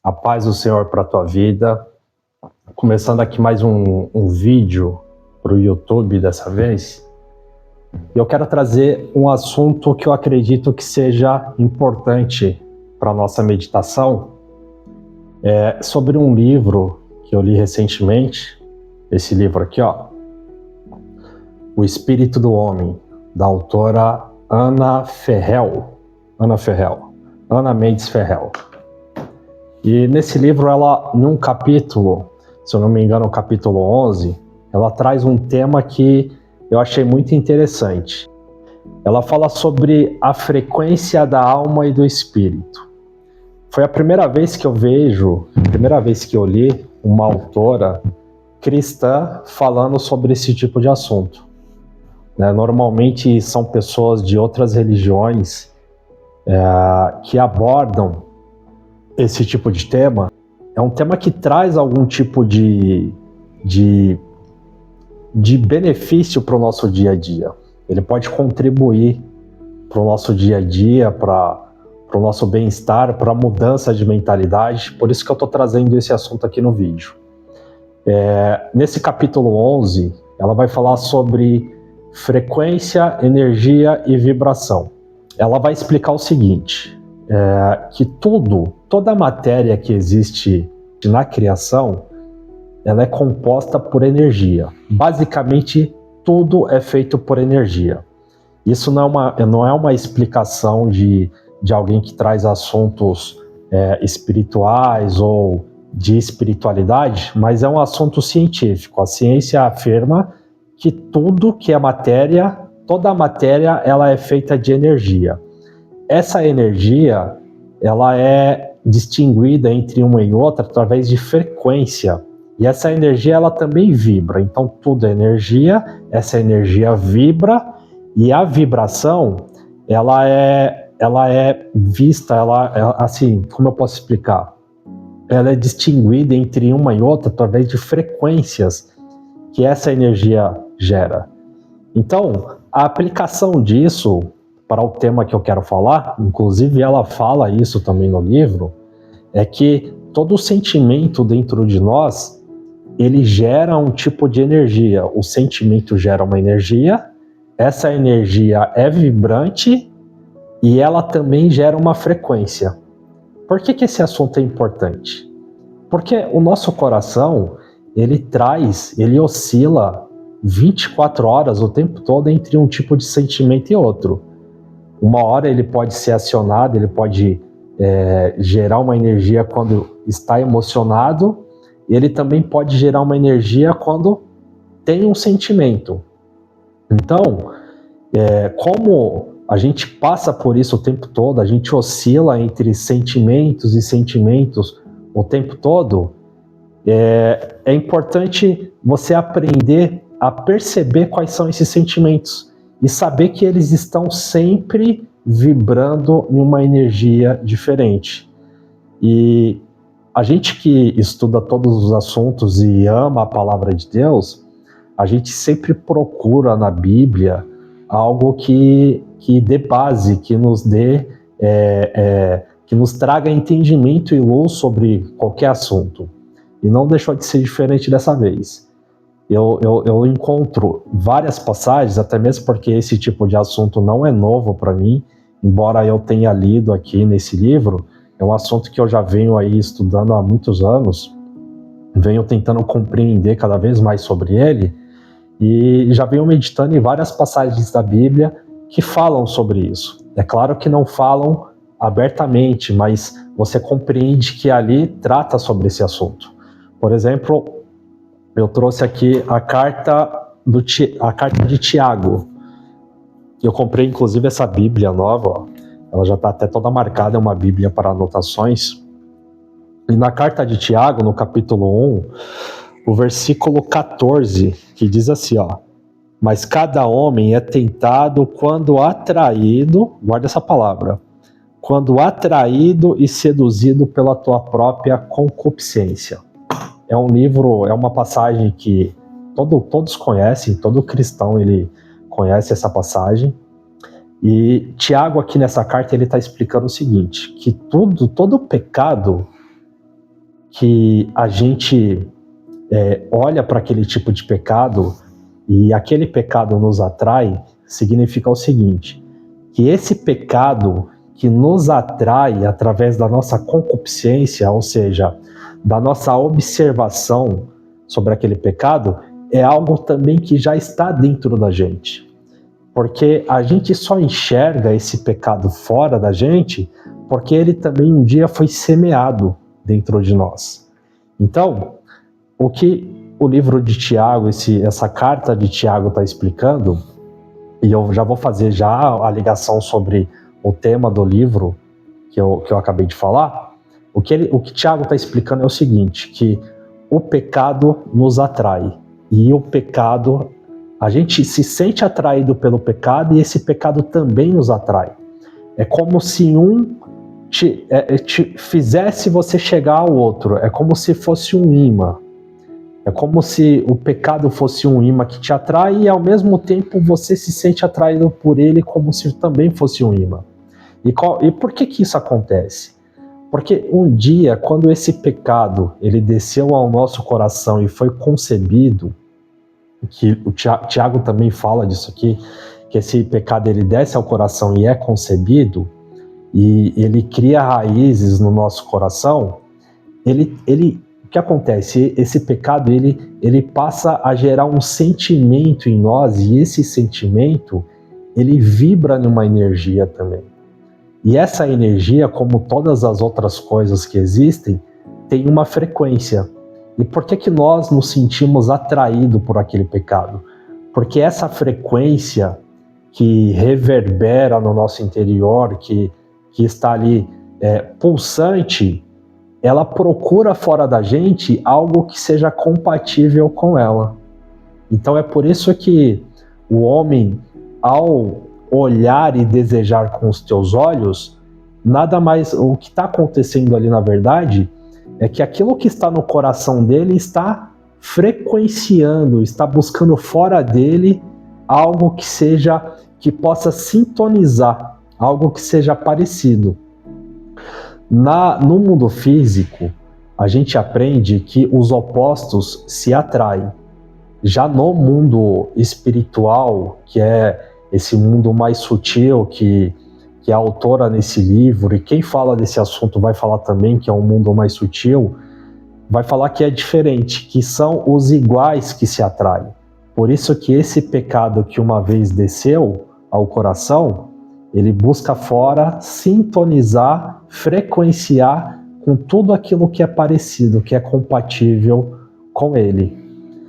A paz do Senhor para a tua vida. Começando aqui mais um vídeo para o YouTube dessa vez. Eu quero trazer um assunto que eu acredito que seja importante para a nossa meditação. É sobre um livro que eu li recentemente. Esse livro aqui, ó. O Espírito do Homem, da autora Ana Mendes Ferrell. E nesse livro, ela, num capítulo, se eu não me engano, o capítulo 11, ela traz um tema que eu achei muito interessante. Ela fala sobre a frequência da alma e do espírito. Foi a primeira vez que eu li uma autora cristã falando sobre esse tipo de assunto. Normalmente são pessoas de outras religiões que abordam esse tipo de tema. É um tema que traz algum tipo de benefício para o nosso dia a dia. Ele pode contribuir para o nosso dia a dia, para o nosso bem-estar, para a mudança de mentalidade. Por isso que eu estou trazendo esse assunto aqui no vídeo. Nesse capítulo 11, ela vai falar sobre frequência, energia e vibração. Ela vai explicar o seguinte, que toda a matéria que existe na criação, ela é composta por energia. Basicamente, tudo é feito por energia. Isso não é uma explicação de alguém que traz assuntos espirituais ou de espiritualidade, mas é um assunto científico. A ciência afirma que tudo que é matéria, toda a matéria, ela é feita de energia. Essa energia, ela é distinguida entre uma e outra através de frequência. E essa energia, ela também vibra. Então, tudo é energia, essa energia vibra, e a vibração, ela é vista, assim, como eu posso explicar? Ela é distinguida entre uma e outra através de frequências que essa energia gera. Então, a aplicação disso para o tema que eu quero falar, inclusive ela fala isso também no livro, é que todo sentimento dentro de nós, ele gera um tipo de energia. O sentimento gera uma energia, essa energia é vibrante e ela também gera uma frequência. Por que esse assunto é importante? Porque o nosso coração, ele oscila 24 horas o tempo todo entre um tipo de sentimento e outro. Uma hora ele pode ser acionado, ele pode gerar uma energia quando está emocionado, e ele também pode gerar uma energia quando tem um sentimento. Então, como a gente passa por isso o tempo todo, a gente oscila entre sentimentos e sentimentos o tempo todo, é importante você aprender a perceber quais são esses sentimentos e saber que eles estão sempre vibrando em uma energia diferente. E a gente que estuda todos os assuntos e ama a palavra de Deus, a gente sempre procura na Bíblia algo que dê base, que nos traga entendimento e luz sobre qualquer assunto. E não deixou de ser diferente dessa vez. Eu encontro várias passagens, até mesmo porque esse tipo de assunto não é novo para mim, embora eu tenha lido aqui nesse livro, é um assunto que eu já venho aí estudando há muitos anos, venho tentando compreender cada vez mais sobre ele, e já venho meditando em várias passagens da Bíblia que falam sobre isso. É claro que não falam abertamente, mas você compreende que ali trata sobre esse assunto. Por exemplo, eu trouxe aqui a carta de Tiago. Eu comprei inclusive essa Bíblia nova, ó. Ela já está até toda marcada, é uma Bíblia para anotações. E na carta de Tiago, no capítulo 1, o versículo 14, que diz assim, ó: mas cada homem é tentado quando atraído, guarda essa palavra, quando atraído e seduzido pela tua própria concupiscência. É um livro, é uma passagem que todos conhecem, todo cristão ele conhece essa passagem. E Tiago aqui nessa carta ele está explicando o seguinte, que todo pecado que a gente olha para aquele tipo de pecado e aquele pecado nos atrai, significa o seguinte, que esse pecado que nos atrai através da nossa concupiscência, ou seja, da nossa observação sobre aquele pecado, é algo também que já está dentro da gente. Porque a gente só enxerga esse pecado fora da gente porque ele também um dia foi semeado dentro de nós. Então, o que o livro de Tiago, essa carta de Tiago está explicando, e eu já vou fazer já a ligação sobre o tema do livro que eu acabei de falar, o que Tiago está explicando é o seguinte, que o pecado nos atrai, e o pecado, a gente se sente atraído pelo pecado e esse pecado também nos atrai. É como se um te fizesse você chegar ao outro, é como se fosse um imã. É como se o pecado fosse um imã que te atrai e ao mesmo tempo você se sente atraído por ele como se também fosse um imã. E por que isso acontece? Porque um dia, quando esse pecado ele desceu ao nosso coração e foi concebido, que o Tiago também fala disso aqui, que esse pecado ele desce ao coração e é concebido, e ele cria raízes no nosso coração, o que acontece? Esse pecado ele passa a gerar um sentimento em nós, e esse sentimento ele vibra numa energia também. E essa energia, como todas as outras coisas que existem, tem uma frequência. E por que nós nos sentimos atraídos por aquele pecado? Porque essa frequência que reverbera no nosso interior, que está ali pulsante, ela procura fora da gente algo que seja compatível com ela. Então é por isso que o homem, ao olhar e desejar com os teus olhos, nada mais, o que está acontecendo ali na verdade, é que aquilo que está no coração dele está frequenciando, está buscando fora dele algo que possa sintonizar, algo que seja parecido. No mundo físico, a gente aprende que os opostos se atraem. Já no mundo espiritual, que é esse mundo mais sutil que a autora nesse livro, e quem fala desse assunto vai falar também que é um mundo mais sutil, vai falar que é diferente, que são os iguais que se atraem. Por isso que esse pecado que uma vez desceu ao coração, ele busca fora sintonizar, frequenciar com tudo aquilo que é parecido, que é compatível com ele.